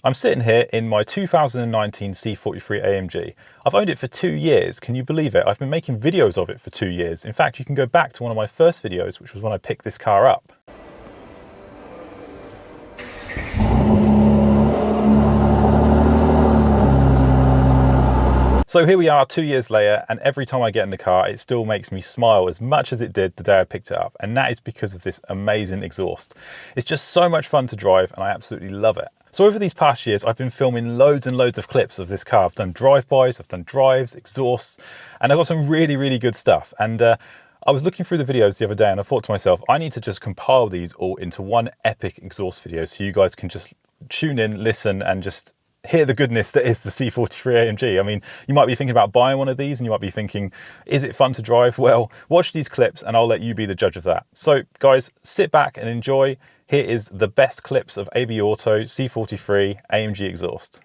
I'm sitting here in my 2019 C43 AMG. I've owned it for 2 years, can you believe it? I've been making videos of it for 2 years. In fact, you can go back to one of my first videos, which was when I picked this car up. So here we are 2 years later, and every time I get in the car, it still makes me smile as much as it did the day I picked it up. And that is because of this amazing exhaust. It's just so much fun to drive, and I absolutely love it. So over these past years, I've been filming loads and loads of clips of this car. I've done drive-bys, I've done drives, exhausts, and I've got some really, really good stuff. And I was looking through the videos the other day, and I thought to myself, I need to just compile these all into one epic exhaust video so you guys can just tune in, listen, and just hear the goodness that is the C43 AMG. I mean, you might be thinking about buying one of these and you might be thinking, is it fun to drive? Well, watch these clips and I'll let you be the judge of that. So guys, sit back and enjoy. Here is the best clips of ABAUTO C43 AMG exhaust.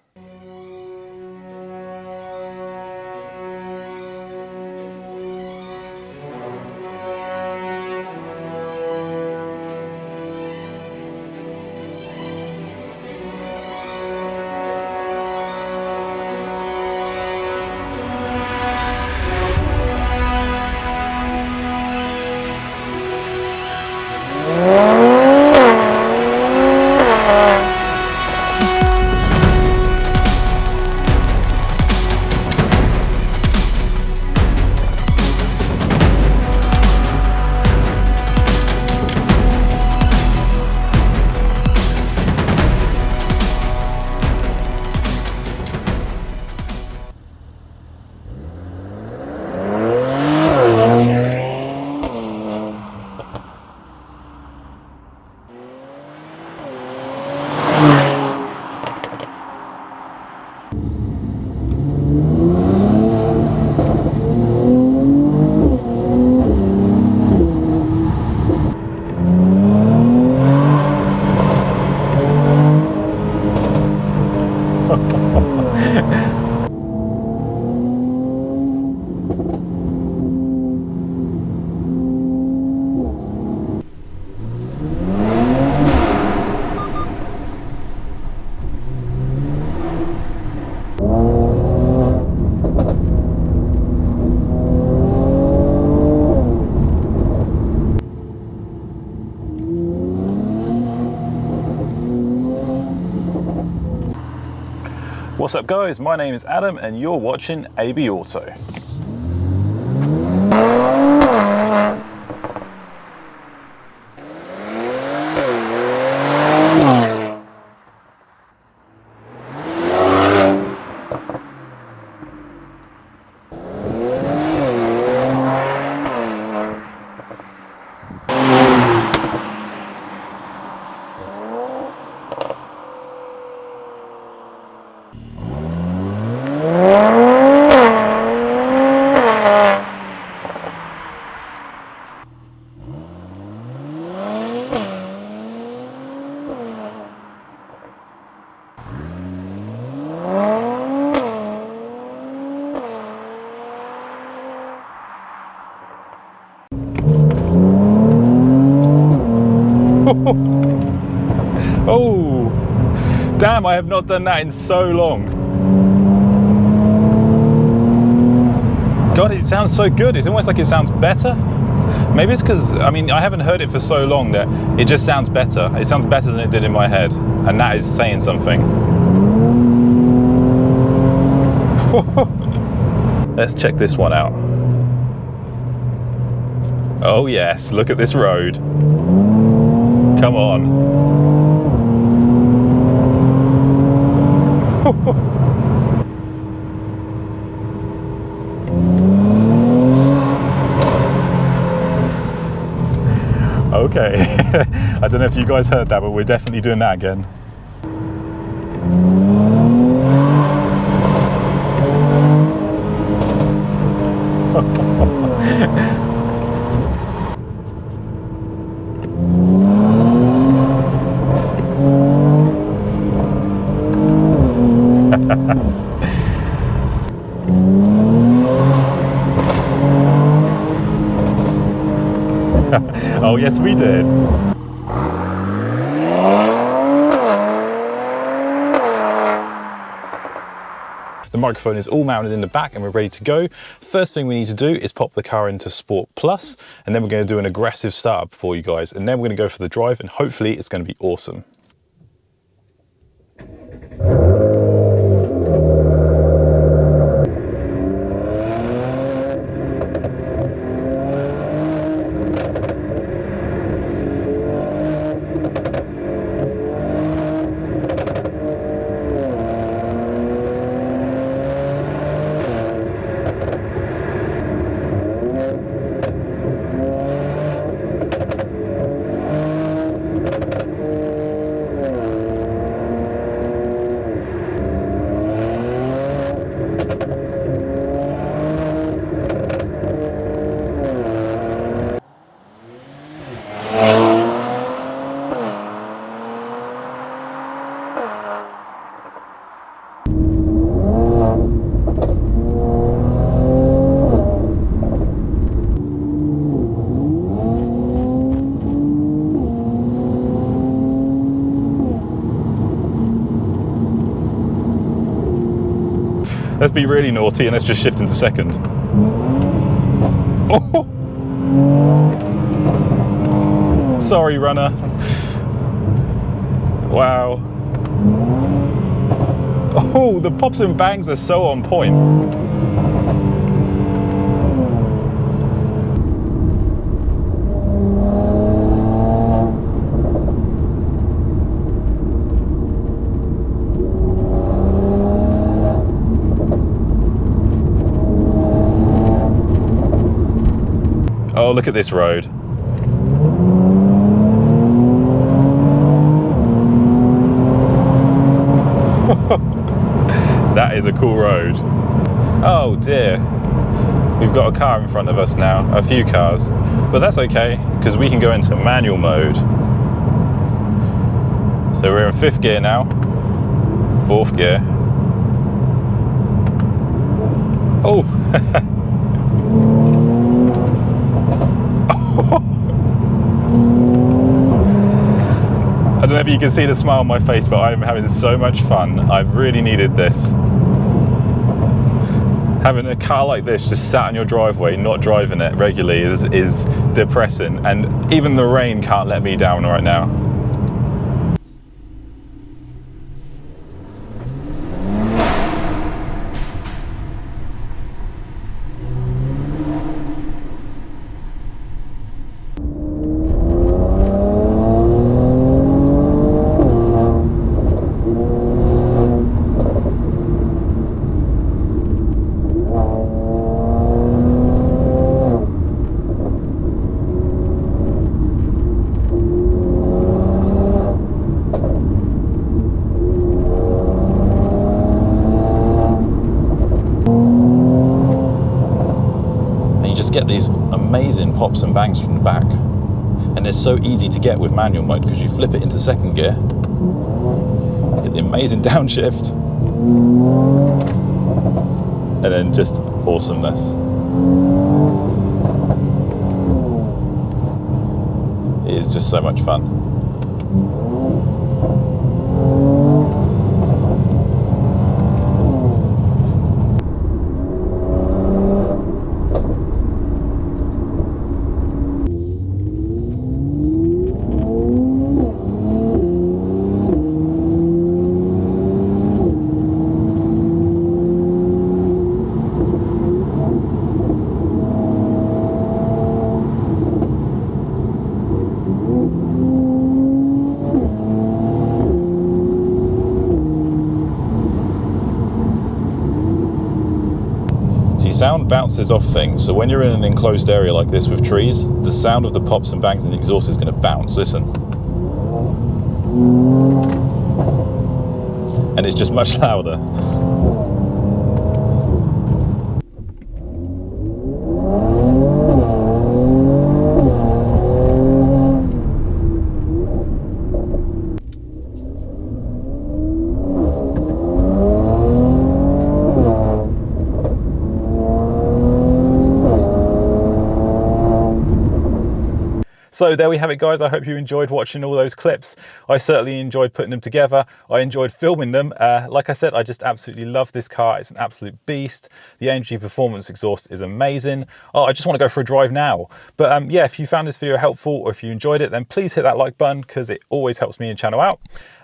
What's up guys, my name is Adam and you're watching ABAUTO. Oh, damn, I have not done that in so long. God, it sounds so good. It's almost like it sounds better. Maybe it's because, I mean, I haven't heard it for so long that it just sounds better. It sounds better than it did in my head. And that is saying something. Let's check this one out. Oh yes, look at this road. Come on. Okay, I don't know if you guys heard that, but we're definitely doing that again. Oh, yes, we did. The microphone is all mounted in the back and we're ready to go. First thing we need to do is pop the car into Sport Plus, and then we're going to do an aggressive startup for you guys, and then we're going to go for the drive, and hopefully it's going to be awesome. Let's be really naughty and let's just shift into second. Oh! Sorry, runner. Wow. Oh, the pops and bangs are so on point. Oh, look at this road. That is a cool road. Oh dear. We've got a car in front of us now, a few cars. But that's okay, because we can go into manual mode. So we're in 5th gear now. 4th gear. Oh! I don't know if you can see the smile on my face, but I'm having so much fun. I've really needed this. Having a car like this just sat in your driveway, not driving it regularly is depressing, and even the rain can't let me down right now. Get these amazing pops and bangs from the back, and they're so easy to get with manual mode because you flip it into 2nd gear, get the amazing downshift, and then just awesomeness. It is just so much fun. Sound bounces off things, so when you're in an enclosed area like this with trees, the sound of the pops and bangs in the exhaust is going to bounce. Listen. And it's just much louder. So there we have it, guys. I hope you enjoyed watching all those clips. I certainly enjoyed putting them together. I enjoyed filming them. Like I said, I just absolutely love this car. It's an absolute beast. The AMG Performance Exhaust is amazing. Oh, I just want to go for a drive now. But yeah, if you found this video helpful or if you enjoyed it, then please hit that like button because it always helps me and channel out.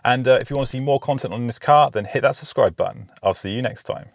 And if you want to see more content on this car, then hit that subscribe button. I'll see you next time.